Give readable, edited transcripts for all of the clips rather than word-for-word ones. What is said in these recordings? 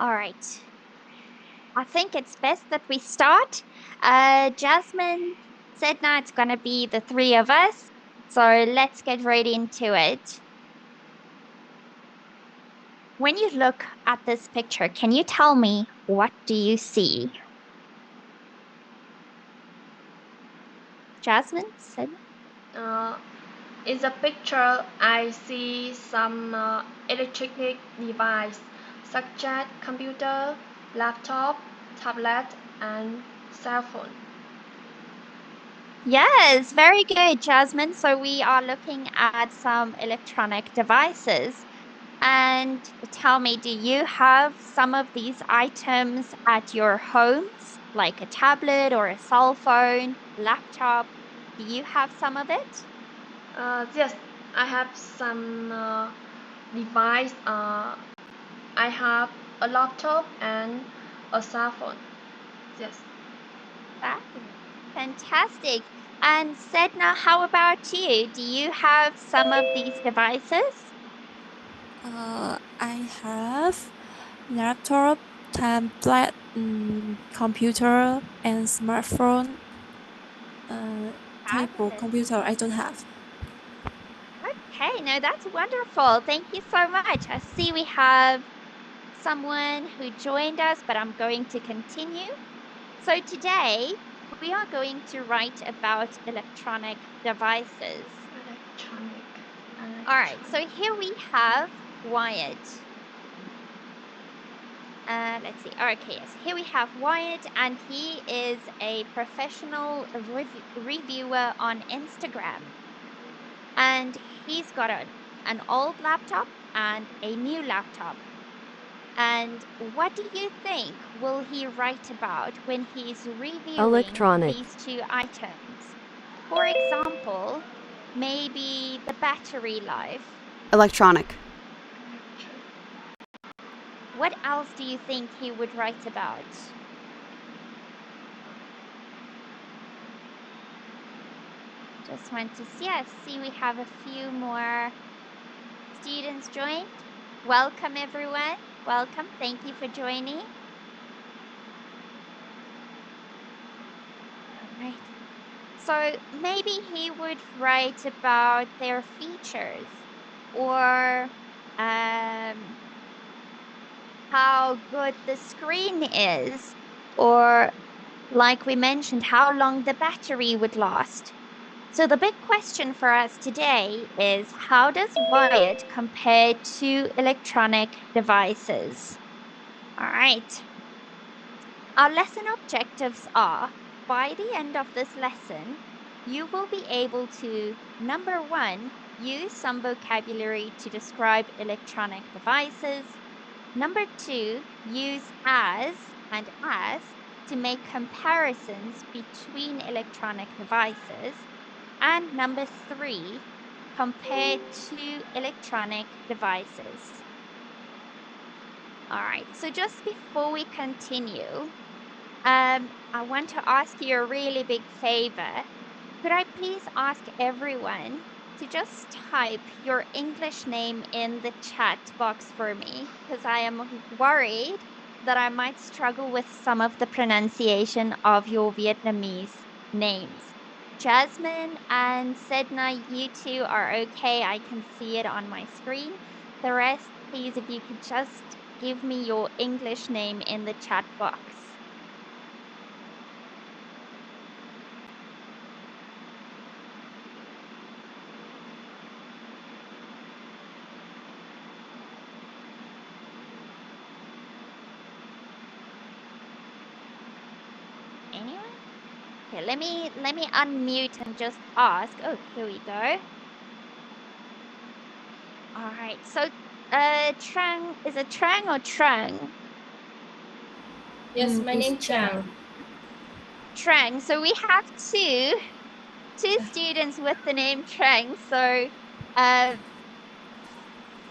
All right. I think it's best that we start. Jasmine said now it's going to be the three of us. So let's get right into it. When you look at this picture, can you tell me what do you see? Jasmine said. Uh, in the picture, I see some electronic device such as computer, laptop, tablet, and cell phone. Yes, very good, Jasmine. So we are looking at some electronic devices. And tell me, do you have some of these items at your homes, like a tablet or a cell phone, laptop? Do you have some of it? Yes, I have some device. I have a laptop and a cell phone. Yes. Fabulous. Fantastic. And Sedna, how about you? Do you have some of these devices? I have laptop, tablet, computer, and smartphone. Table, Fabulous. computer, I don't have. Okay, no, that's wonderful. Thank you so much. I see we have someone who joined us, but I'm going to continue. So today we are going to write about electronic devices. Electronic. All right, so Electronic. here we have Wyatt. Let's see. Okay, yes, here we have Wyatt, and he is a professional reviewer on Instagram. And he's got an old laptop and a new laptop. And what do you think will he write about when he's reviewing Electronic. these two items? For example, maybe the battery life. Electronic. What else do you think he would write about? Just want to see. I see we have a few more students joined. Welcome, everyone. Welcome. Thank you for joining. All right. So maybe he would write about their features or how good the screen is, or like we mentioned, how long the battery would last. So the big question for us today is, how does Wyatt compare to electronic devices? All right. Our lesson objectives are, by the end of this lesson, you will be able to, number one, use some vocabulary to describe electronic devices. Number two, use as and as to make comparisons between electronic devices. And number three, compare two electronic devices. All right, so just before we continue, I want to ask you a really big favor. Could I please ask everyone to just type your English name in the chat box for me? Because I am worried that I might struggle with some of the pronunciation of your Vietnamese names. Jasmine and Sedna, you two are okay. I can see it on my screen. The rest, please, if you could just give me your English name in the chat box. Anyone? Okay, let me unmute and just ask. Oh, here we go. All right. So, Trang, is it Trang or Trang? Yes, my name Chang. Trang. So we have two students with the name Trang. So, uh,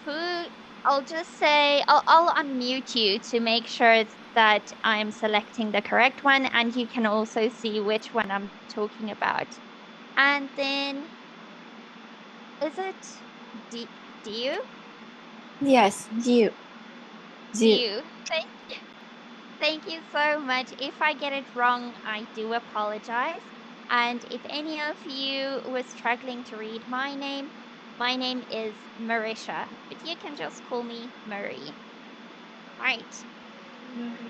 who I'll just say I'll unmute you to make sure that I'm selecting the correct one, and you can also see which one I'm talking about. And then, is it do you? Yes, you. Dew. Thank you so much. If I get it wrong, I do apologize. And if any of you was struggling to read my name is Marisha, but you can just call me Marie. Right.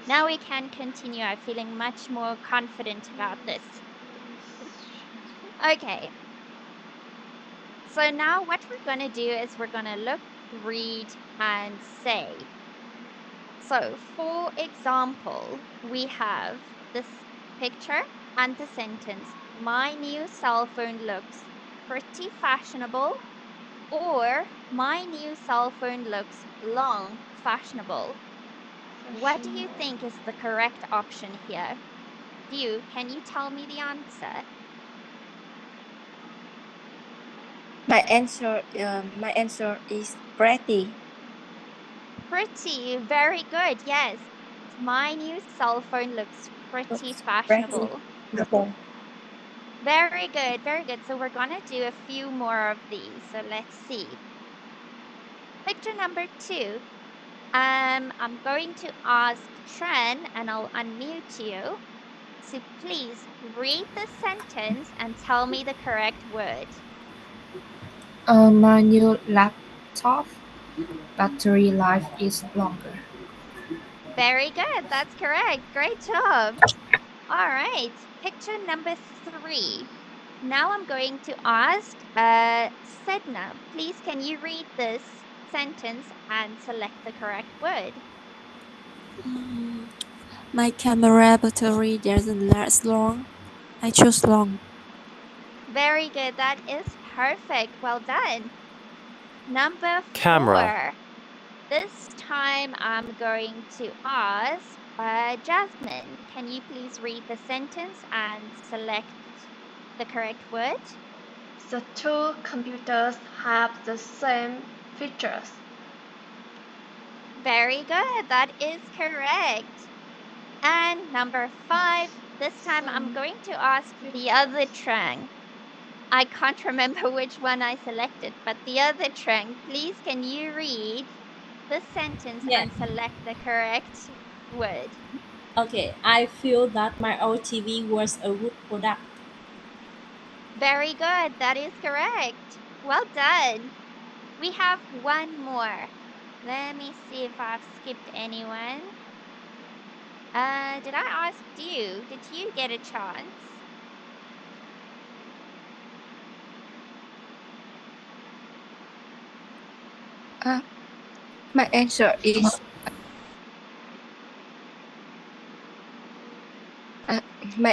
Now we can continue. I'm feeling much more confident about this. Okay. So now what we're going to do is we're going to look, read, and say. So, for example, we have this picture and the sentence, my new cell phone looks pretty fashionable, or my new cell phone looks long fashionable. What do you think is the correct option here? Dew, can you tell me the answer? My answer is pretty. Pretty, very good, yes. My new cell phone looks pretty Looks fashionable. pretty. Very good, very good. So we're gonna do a few more of these. So let's see. Picture number 2. I'm going to ask Tren and I'll unmute you. So please read the sentence and tell me the correct word. My new laptop battery life is longer. Very good, that's correct. Great job. All right, picture number 3. Now I'm going to ask Sedna, please can you read this sentence and select the correct word? My camera battery doesn't last long. I choose long. Very good. That is perfect. Well done. Number Camera. 4. This time I'm going to ask Jasmine. Can you please read the sentence and select the correct word? The two computers have the same features. Very good. That is correct. And number 5. This time I'm going to ask the other Trang. I can't remember which one I selected, but the other Trang, please can you read the sentence Yeah. and select the correct word? Okay, I feel that my old TV was a good product. Very good. That is correct. Well done. We have one more. Let me see if I've skipped anyone. Did I ask you? Did you get a chance? My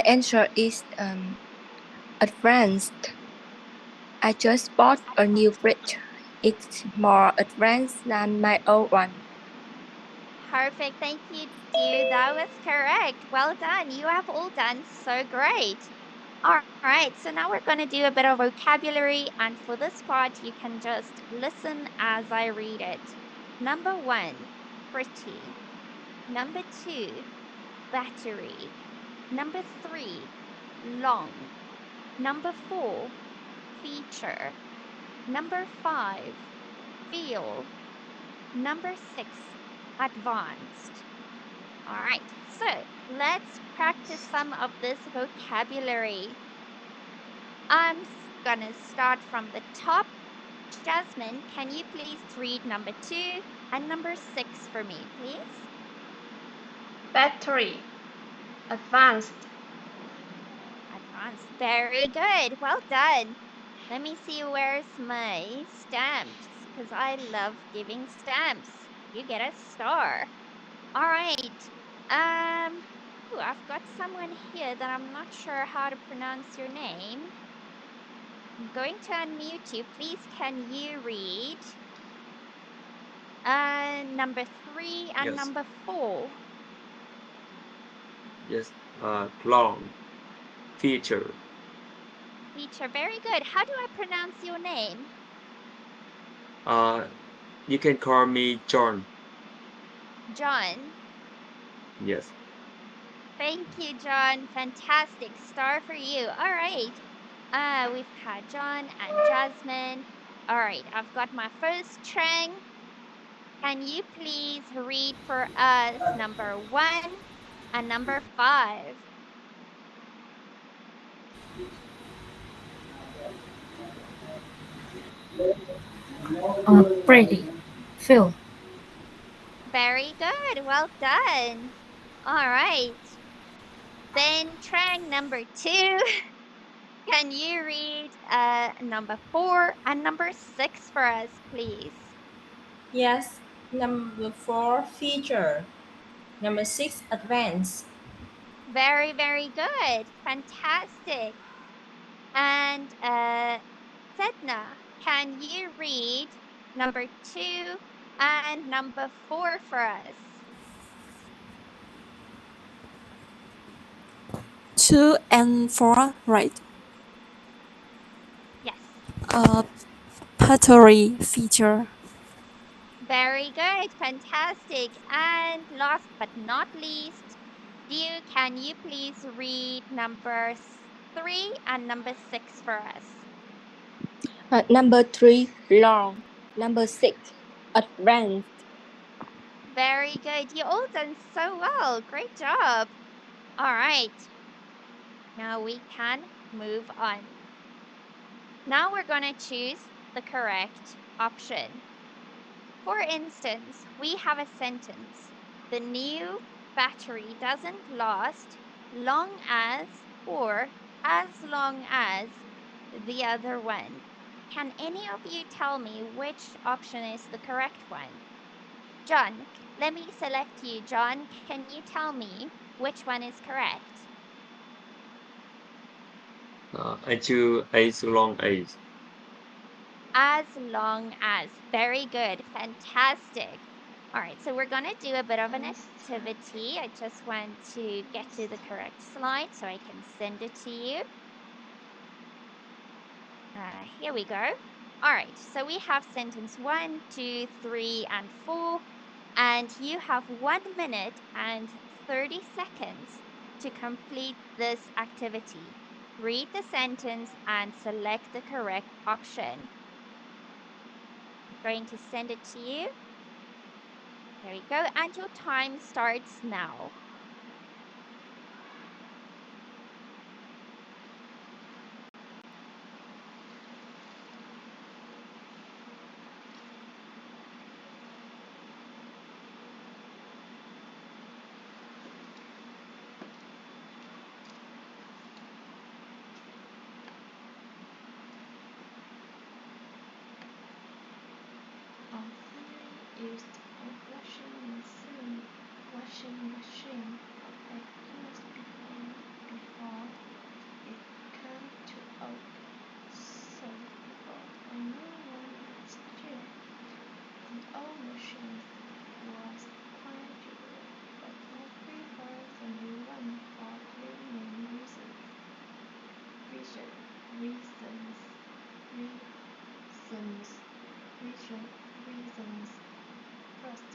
answer is advanced. I just bought a new fridge. It's more advanced than my old one. Perfect. Thank you, dear. That was correct. Well done. You have all done so great. All right. So now we're going to do a bit of vocabulary. And for this part, you can just listen as I read it. Number 1, pretty. Number 2, battery. Number 3, long. Number 4, feature. Number 5, feel. Number 6, advanced. All right, so let's practice some of this vocabulary. I'm gonna start from the top. Jasmine, can you please read number 2 and number 6 for me, please? Battery. Advanced. Advanced. Very good. Well done. Let me see where's my stamps because I love giving stamps. You get a star. All right. I've got someone here that I'm not sure how to pronounce your name. I'm going to unmute you. Please, can you read number 3 and Yes. number 4? Yes. Long. Feature. Feature. Very good. How do I pronounce your name? You can call me John. John. Yes. Thank you, John. Fantastic. Star for you. All right. We've had John and Jasmine. All right. I've got my first Trang. Can you please read for us number 1 and number 5? Pretty. Phil. Very good. Well done. All right. Then Trang, number 2. Can you read number 4 and number 6 for us, please? Yes. Number 4, feature. Number 6, advance. Very, very good. Fantastic. And Sedna, can you read number 2 and number 4 for us? 2 and 4, right? Yes. Battery feature. Very good. Fantastic. And last but not least, can you please read number 3 and number 6 for us? Number 3, long. Number 6, advanced. Very good. You all done so well. Great job. All right. Now we can move on. Now we're going to choose the correct option. For instance, we have a sentence. The new battery doesn't last long as or as long as the other one. Can any of you tell me which option is the correct one? John, let me select you. John, can you tell me which one is correct? I choose as long as. As long as. Very good. Fantastic. All right, so we're going to do a bit of an activity. I just want to get to the correct slide so I can send it to you. Here we go. All right, so we have sentence 1, 2, 3, and 4, and you have 1 minute and 30 seconds to complete this activity. Read the sentence and select the correct option. I'm going to send it to you. There we go, and your time starts now. Used a washing machine that used before it came to old. So we bought a new one last year. The old machine was quite durable, but I prefer the new one for three main reasons. Reasons. First,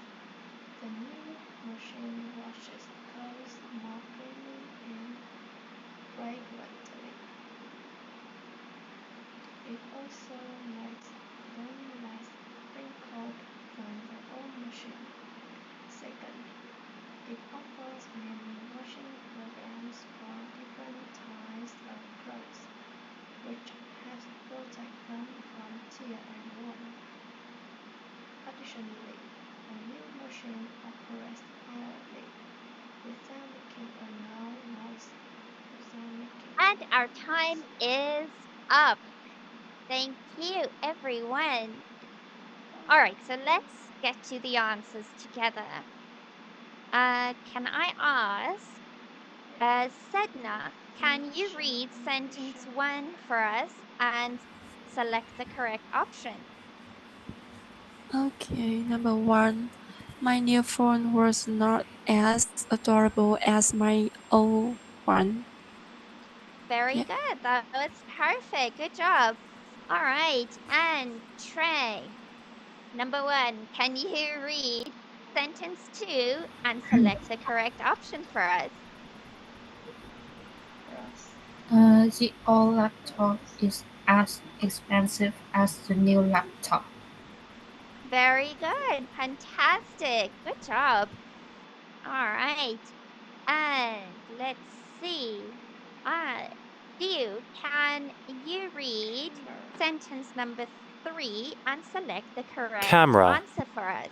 the new machine washes clothes more cleanly and fragrantly. It also makes them less wrinkled than the old machine. Second, it offers many washing programs for different types of clothes, which helps protect them from tear and worn. Additionally, the new machine operates quietly, without making a loud noise. And our time is up. Thank you, everyone. All right, so let's get to the answers together. Can I ask, Sedna, can you read sentence 1 for us and select the correct option? Okay, number 1. My new phone was not as adorable as my old one. Very Yeah. good. That was perfect. Good job. All right, and Trey, number 1, can you read sentence 2 and select the correct option for us? The old laptop is as expensive as the new laptop. Very good. Fantastic. Good job. All right. And let's see. Can you read sentence number 3 and select the correct Camera. answer for us?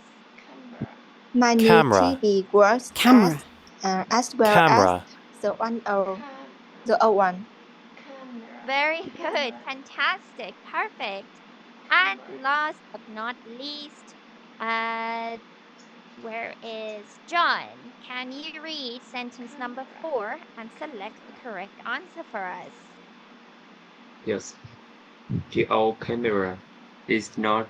Camera. My new Camera. TV works Camera. as well as Camera. the old one. Camera. Very good. Camera. Fantastic. Perfect. Camera. And last but not least, where is John? Can you read sentence number 4 and select the correct answer for us? Yes. The old camera is not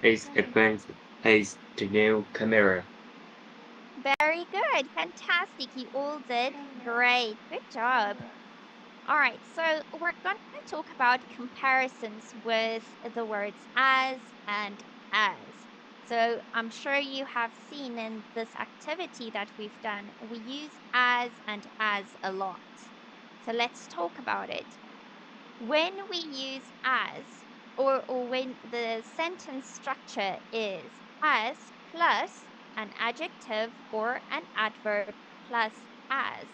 as advanced as the new camera. Very good. Fantastic. You all did great. Good job. All right, so we're going to talk about comparisons with the words as and as. So I'm sure you have seen in this activity that we've done, we use as and as a lot. So let's talk about it. When we use as, or when the sentence structure is as plus an adjective or an adverb plus as,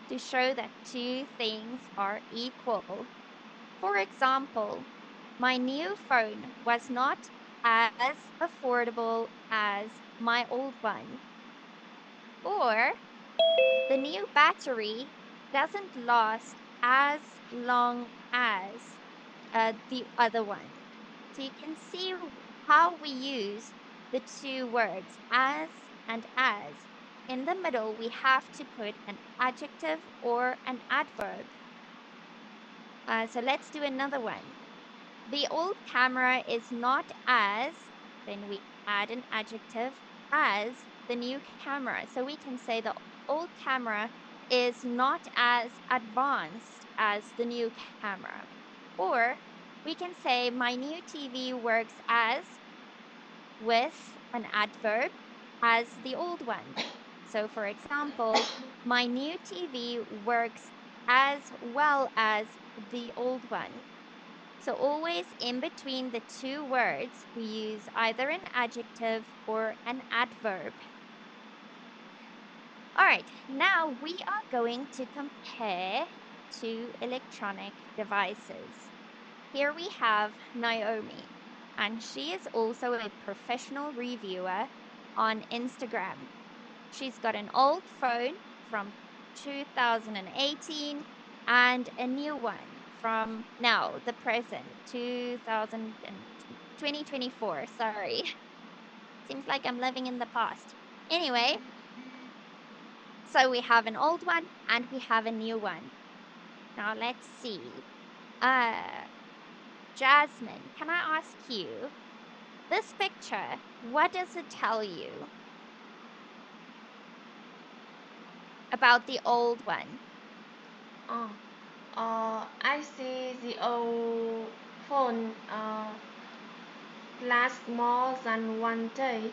to show that two things are equal. For example, my new phone was not as affordable as my old one. Or the new battery doesn't last as long as the other one. So you can see how we use the two words as and as. In the middle, we have to put an adjective or an adverb. So let's do another one. The old camera is not as, then we add an adjective, as the new camera. So we can say the old camera is not as advanced as the new camera. Or we can say my new TV works as, with an adverb, as the old one. So for example, my new TV works as well as the old one. So always in between the two words, we use either an adjective or an adverb. All right, now we are going to compare two electronic devices. Here we have Naomi, and she is also a professional reviewer on Instagram. She's got an old phone from 2018 and a new one from now, the present, 2024. Sorry. Seems like I'm living in the past. Anyway, so we have an old one and we have a new one. Now let's see. Jasmine, can I ask you, this picture, what does it tell you about the old one? I see the old phone lasts more than one day.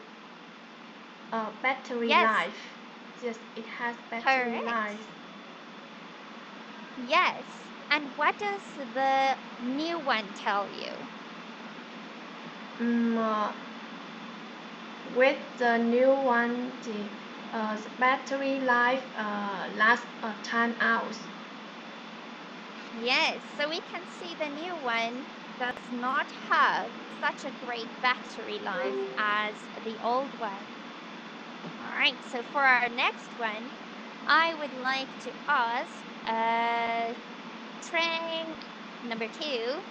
Battery Yes. life. Yes, it has battery Correct. life. Yes. And what does the new one tell you? With the new one, the battery life lasts 10 hours. Yes, so we can see the new one does not have such a great battery life as the old one. All right, so for our next one, I would like to ask Trang number 2,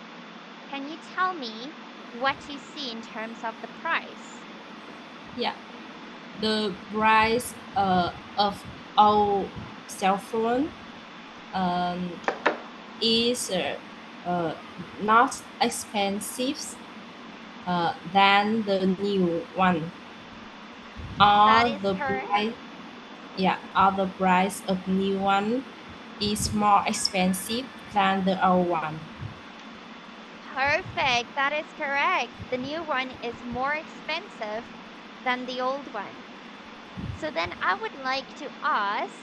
can you tell me what you see in terms of the price? Yeah. The price of our cell phone is not expensive than the new one. That All is the correct. price, all the price of new one is more expensive than the old one. Perfect. That is correct. The new one is more expensive than the old one. So then I would like to ask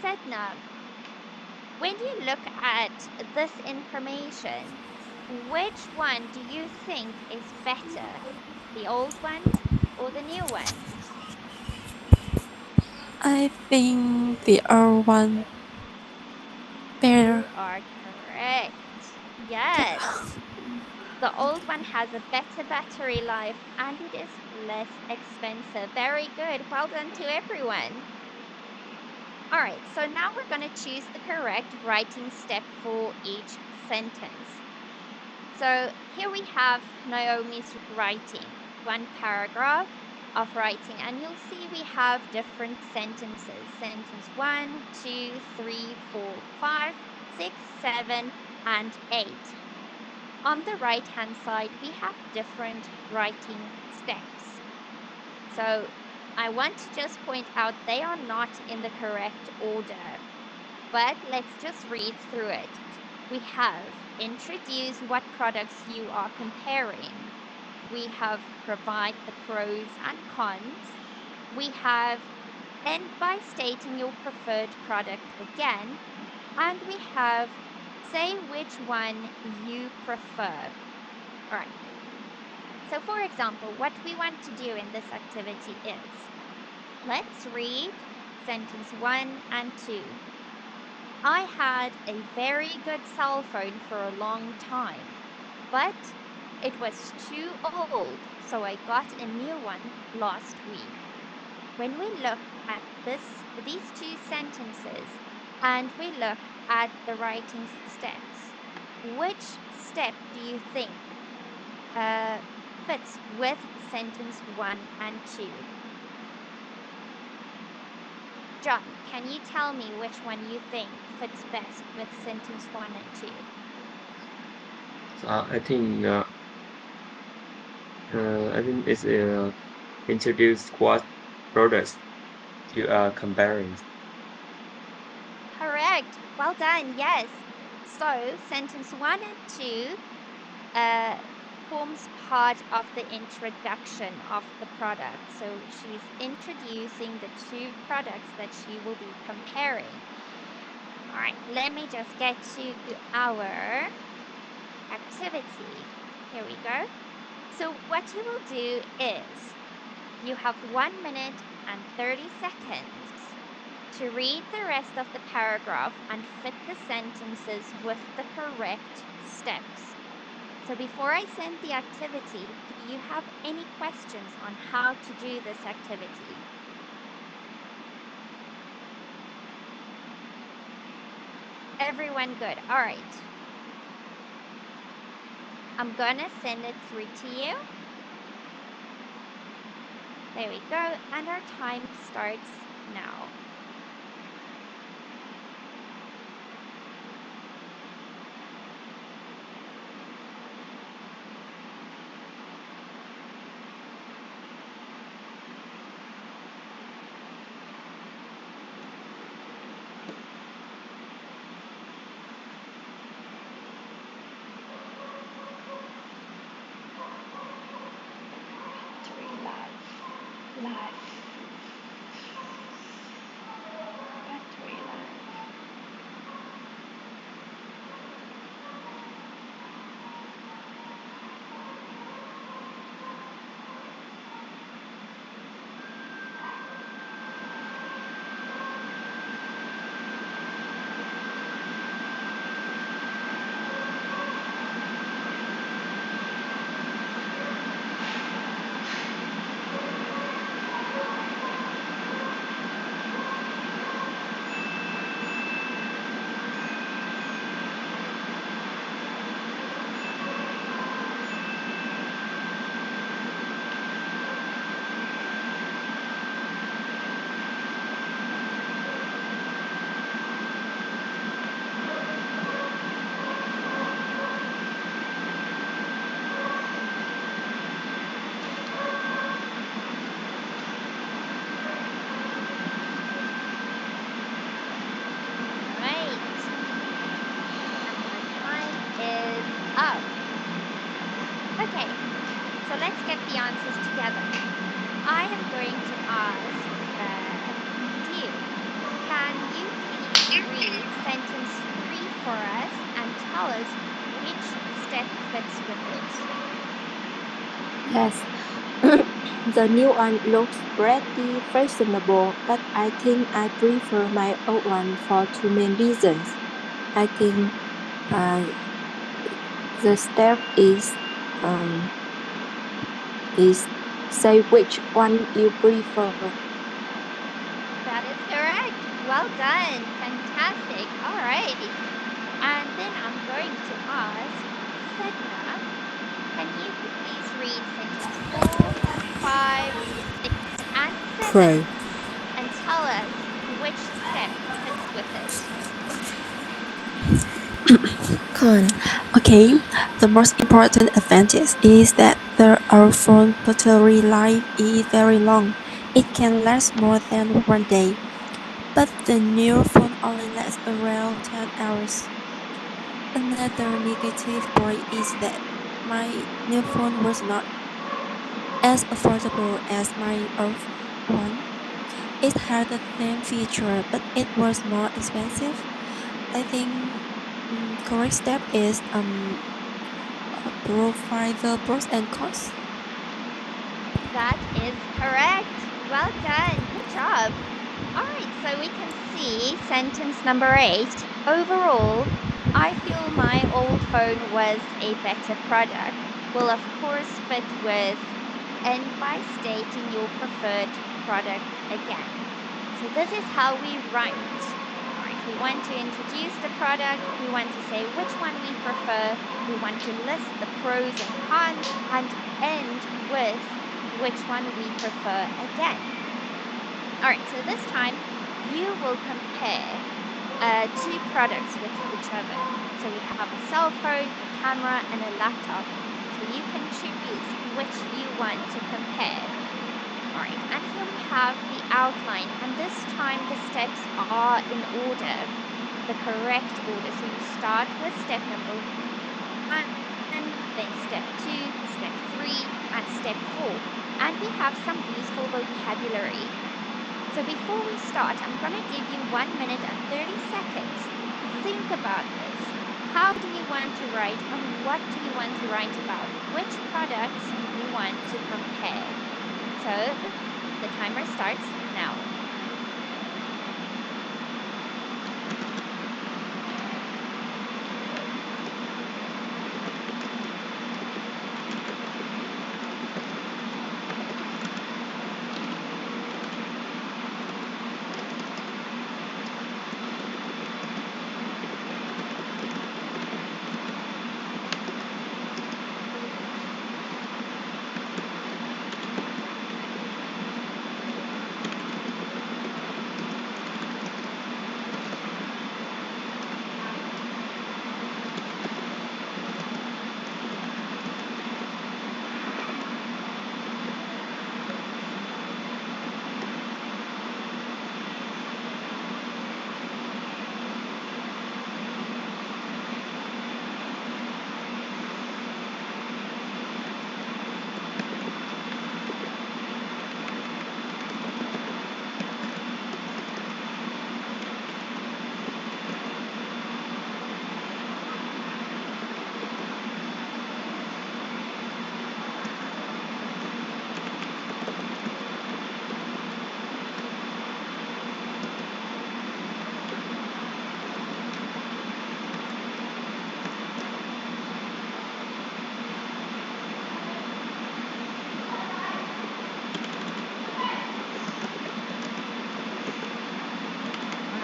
Sedna, when you look at this information, Which one do you think is better? The old one or the new one? I think the old one better. You are correct. Yes. The old one has a better battery life and it is less expensive. Very good. Well done to everyone. All right, so now we're going to choose the correct writing step for each sentence. So here we have Naomi's writing, one paragraph of writing, and you'll see we have different sentences. Sentence 1, 2, 3, 4, 5, 6, 7, and 8. On the right-hand side, we have different writing steps. So I want to just point out they are not in the correct order, but let's just read through it. We have introduce what products you are comparing. We have provide the pros and cons. We have end by stating your preferred product again. And we have say which one you prefer. All right. So for example, what we want to do in this activity is, let's read sentence 1 and 2. I had a very good cell phone for a long time, but it was too old, so I got a new one last week. When we look at these two sentences and we look at the writing steps, which step do you think fits with sentence 1 and 2? John, can you tell me which one you think fits best with sentence 1 and 2? I think it's introduce what products you are comparing. Correct. Well done. Yes. So sentence 1 and 2 forms part of the introduction of the product. So she's introducing the two products that she will be comparing. All right, let me just get to our activity. Here we go. So what you will do is you have 1 minute and 30 seconds to read the rest of the paragraph and fit the sentences with the correct steps. So before I send the activity, do you have any questions on how to do this activity? Everyone good? All right. I'm gonna send it through to you. There we go, and our time starts now. Battery life. Battery life. Up. Okay, so let's get the answers together. I am going to ask you, can you please read sentence 3 for us and tell us which which step fits with it? Yes. The new one looks pretty fashionable, but I think I prefer my old one for two main reasons. I think uh, the step is say which one you prefer. That is correct. Well done. Fantastic. All right. And then I'm going to ask Sedna, can you please read sentence 4, 5, 6, and 7 Pray. and tell us which step fits with it? Con. Okay, the most important advantage is that the our phone battery life is very long. It can last more than one day, but the new phone only lasts around 10 hours. Another negative point is that my new phone was not as affordable as my old one. It had the same feature, but it was more expensive. I think correct step is provide the pros and cons. That is correct. Well done. Good job. All right, so we can see sentence number 8. Overall, I feel my old phone was a better product. Will, of course, fit with end by stating your preferred product again. So, this is how we write. All right, we want to introduce the product, we want to say which one we prefer, we want to list the pros and cons, and end with which one we prefer again. All right, so this time you will compare two products with each other. So we have a cell phone, a camera, and a laptop. So you can choose which you want to compare. All right, and here we have the outline, and this time the steps are in order, the correct order. So you start with step number 1, then step 2, step 3, and step 4. And we have some useful vocabulary. So before we start, I'm going to give you 1 minute and 30 seconds to think about this. How do you want to write, and what do you want to write about? Which products do you want to compare? So the timer starts now.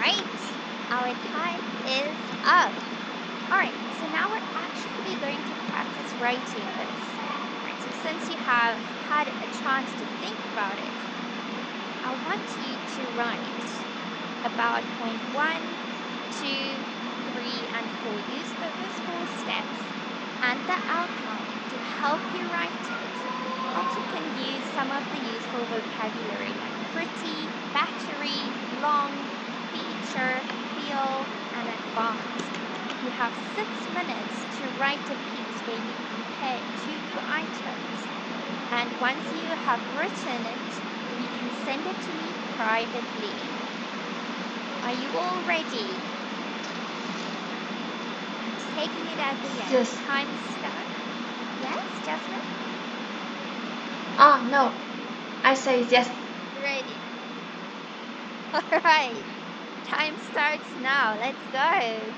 Right, our time is up. All right, so now we're actually going to practice writing this. All right, so since you have had a chance to think about it, I want you to write about point 1, 2, 3, and 4. Use those 4 steps and the outline to help you write it. And you can use some of the useful vocabulary like pretty, battery, long, feature, feel, and advanced. You have 6 minutes to write a piece where you compare 2 items. And once you have written it, you can send it to me privately. Are you all ready? Taking it at the end. Yes. Time start. Yes, Jasmine? Oh, no. I say yes. Ready. All right. Time starts now. Let's go.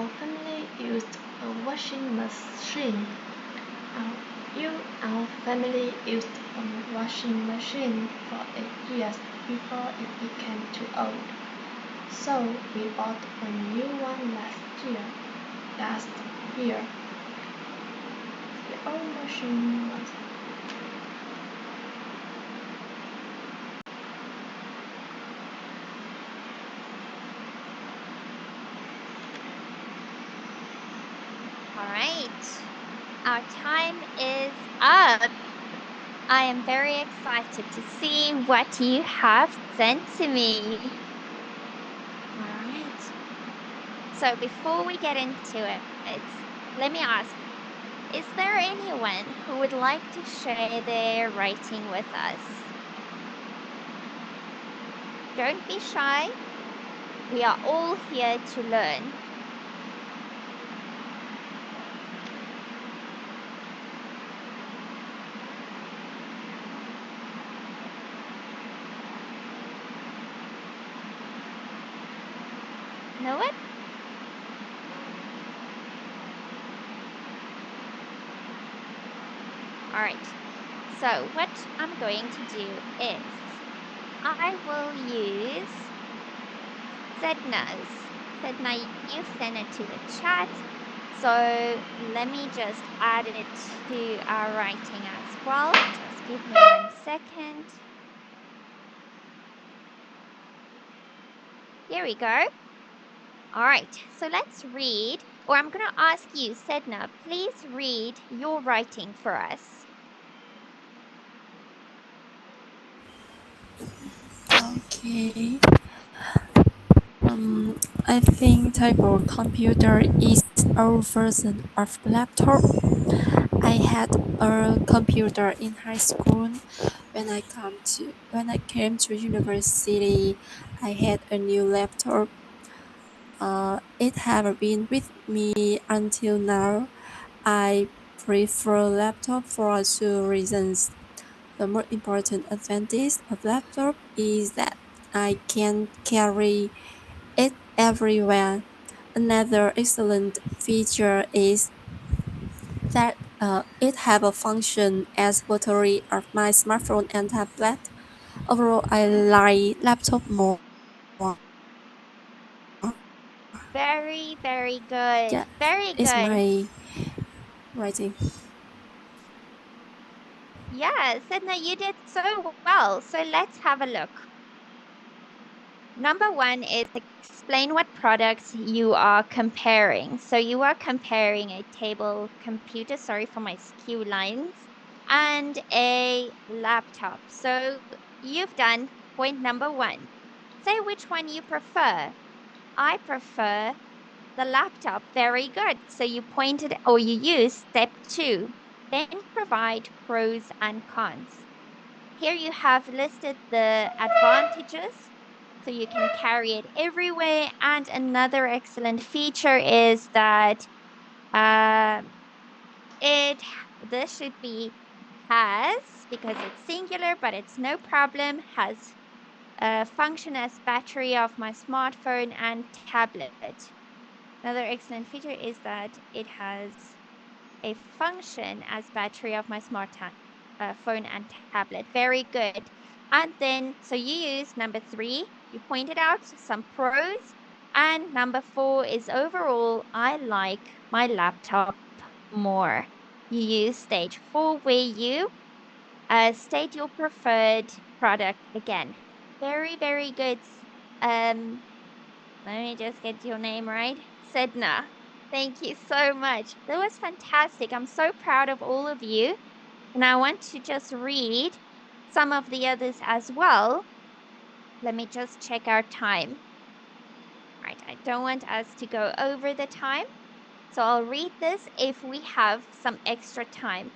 Our family used a washing machine. Our family used a washing machine for 8 years before it became too old. So we bought a new one last year. The old machine was All right. Our time is up. I am very excited to see what you have sent to me. All right. So before we get into it, let me ask, is there anyone who would like to share their writing with us? Don't be shy. We are all here to learn. Know it? All right. So what I'm going to do is I will use Sedna's. Sedna, you send it to the chat. So let me just add it to our writing as well. Just give me 1 second. Here we go. All right, so let's read, or I'm going to ask you, Sedna, please read your writing for us. Okay. I think table computer is our version of laptop. I had a computer in high school. When I came to university, I had a new laptop. It has been with me until now. I prefer laptop for two reasons. The most important advantage of laptop is that I can carry it everywhere. Another excellent feature is that it have a function as battery of my smartphone and tablet. Overall, I like laptop more. Very, very good. Yeah, Very it's good. my writing. Yeah, Sedna, you did so well. So let's have a look. Number one is explain what products you are comparing. So you are comparing a table computer, sorry for my skew lines, and a laptop. So you've done point number one. Say which one you prefer. I prefer the laptop. Very good. So you pointed or you use step two. Then provide pros and cons. Here you have listed the advantages, so you can carry it everywhere. And another excellent feature is that this should be has, because it's singular, but it's no problem, has a function as battery of my smartphone and tablet. Another excellent feature is that it has a function as battery of my phone and tablet. Very good. And then, so you use number three, you pointed out some pros. And number four is overall, I like my laptop more. You use stage four where you state your preferred product again. Very, very good. Let me just get your name right. Sedna. Thank you so much. That was fantastic. I'm so proud of all of you. And I want to just read some of the others as well. Let me just check our time. Right, I don't want us to go over the time. So I'll read this if we have some extra time.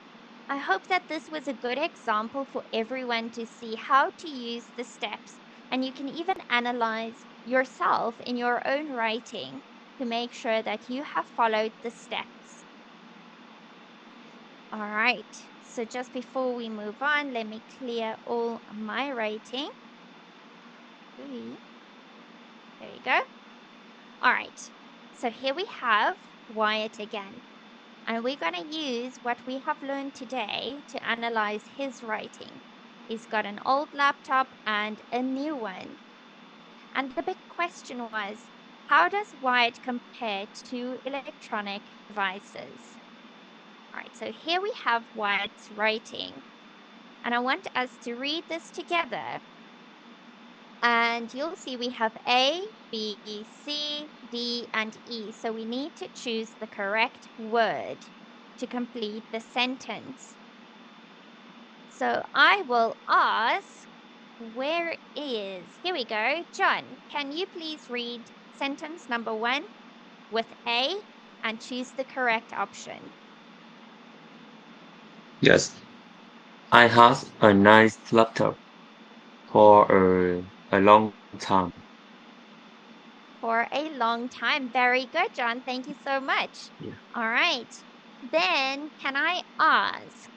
I hope that this was a good example for everyone to see how to use the steps. And you can even analyze yourself in your own writing to make sure that you have followed the steps. All right, so just before we move on, let me clear all my writing. There you go. All right, so here we have Wyatt again. And we're going to use what we have learned today to analyze his writing. He's got an old laptop and a new one. And the big question was, how does Wyatt compare to electronic devices? All right, so here we have Wyatt's writing. And I want us to read this together. And you'll see we have A, B, C, D, and E. So we need to choose the correct word to complete the sentence. So I will ask, where is, here we go. John, can you please read sentence number 1 with A and choose the correct option? Yes, I had a nice laptop for a long time. For a long time. Very good, John. Thank you so much. Yeah. All right. Then can I ask,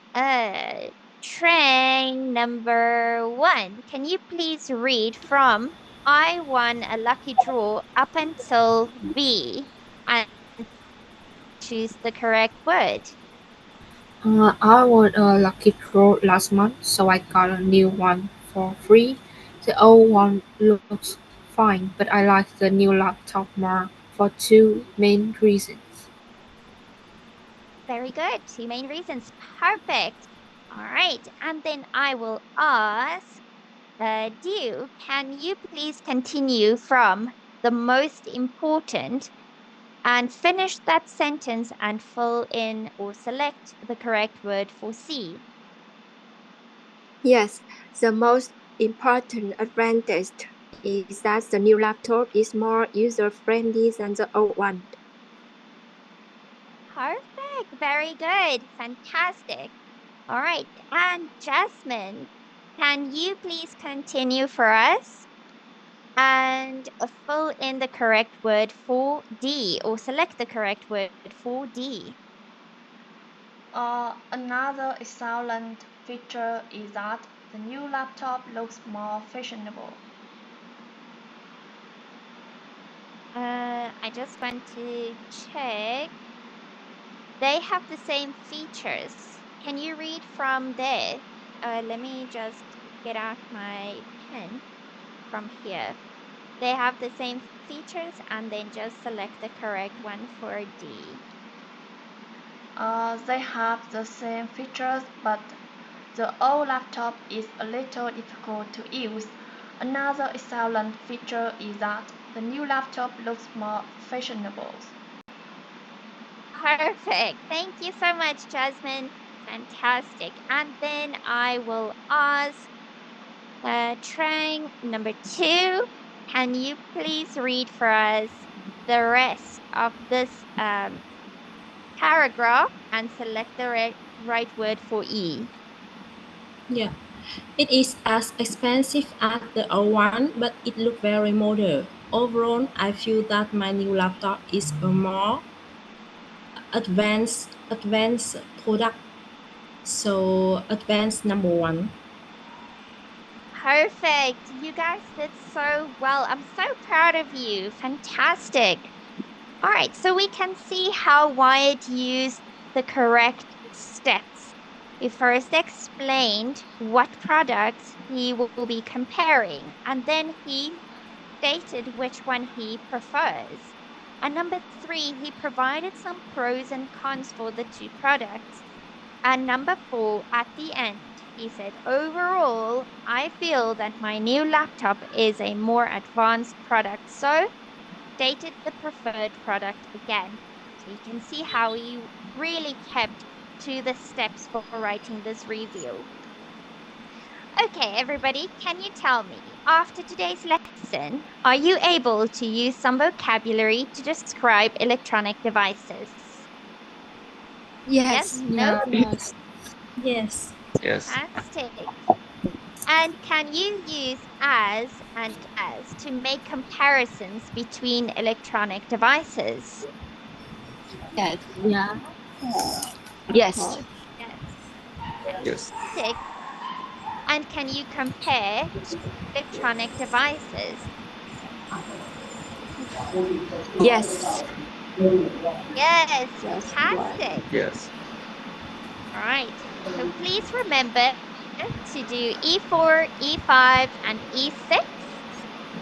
train number 1, can you please read from I won a lucky draw up until B and choose the correct word? I won a lucky draw last month, so I got a new one for free. The old one looks fine, but I like the new laptop more for two main reasons. Very good. 2 main reasons. Perfect. All right. And then I will ask, Dew, can you please continue from the most important and finish that sentence and fill in or select the correct word for C? Yes, the most important advantage is that the new laptop is more user-friendly than the old one. Perfect. Very good. Fantastic. All right. And Jasmine, can you please continue for us and fill in the correct word for D or select the correct word for D? Another excellent feature is that the new laptop looks more fashionable. I just want to check. They have the same features. Can you read from there? Let me just get out my pen from here. They have the same features and then just select the correct one for D. They have the same features, but the old laptop is a little difficult to use. Another excellent feature is that the new laptop looks more fashionable. Perfect. Thank you so much, Jasmine. Fantastic. And then I will ask Trang number 2. Can you please read for us the rest of this paragraph and select the right word for E? Yeah. It is as expensive as the old one, but it looks very modern. Overall, I feel that my new laptop is a more advanced product. So advanced number 1. Perfect. You guys did so well. I'm so proud of you. Fantastic. All right, so we can see how Wyatt used the correct steps. He first explained what products he will be comparing, and then he stated which one he prefers. And number 3, he provided some pros and cons for the two products. And number 4, at the end, he said, overall, I feel that my new laptop is a more advanced product. So stated the preferred product again. So you can see how he really kept to the steps for writing this review. Okay, everybody, can you tell me, after today's lesson, are you able to use some vocabulary to describe electronic devices? Yes? Yes. No? Yes. Yes. Yes. Fantastic. And can you use as and as to make comparisons between electronic devices? Yes. Yeah. Yes. Yes. Yes. Fantastic. And can you compare electronic devices? Yes. Yes, Just one. fantastic. Yes. All right. So please remember to do E4, E5, and E6.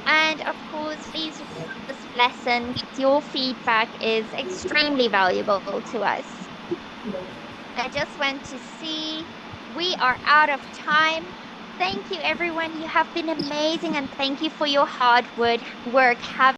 And of course, please remember this lesson. Your feedback is extremely valuable to us. I just want to see we are out of time. Thank you, everyone. You have been amazing, and thank you for your hard work. Have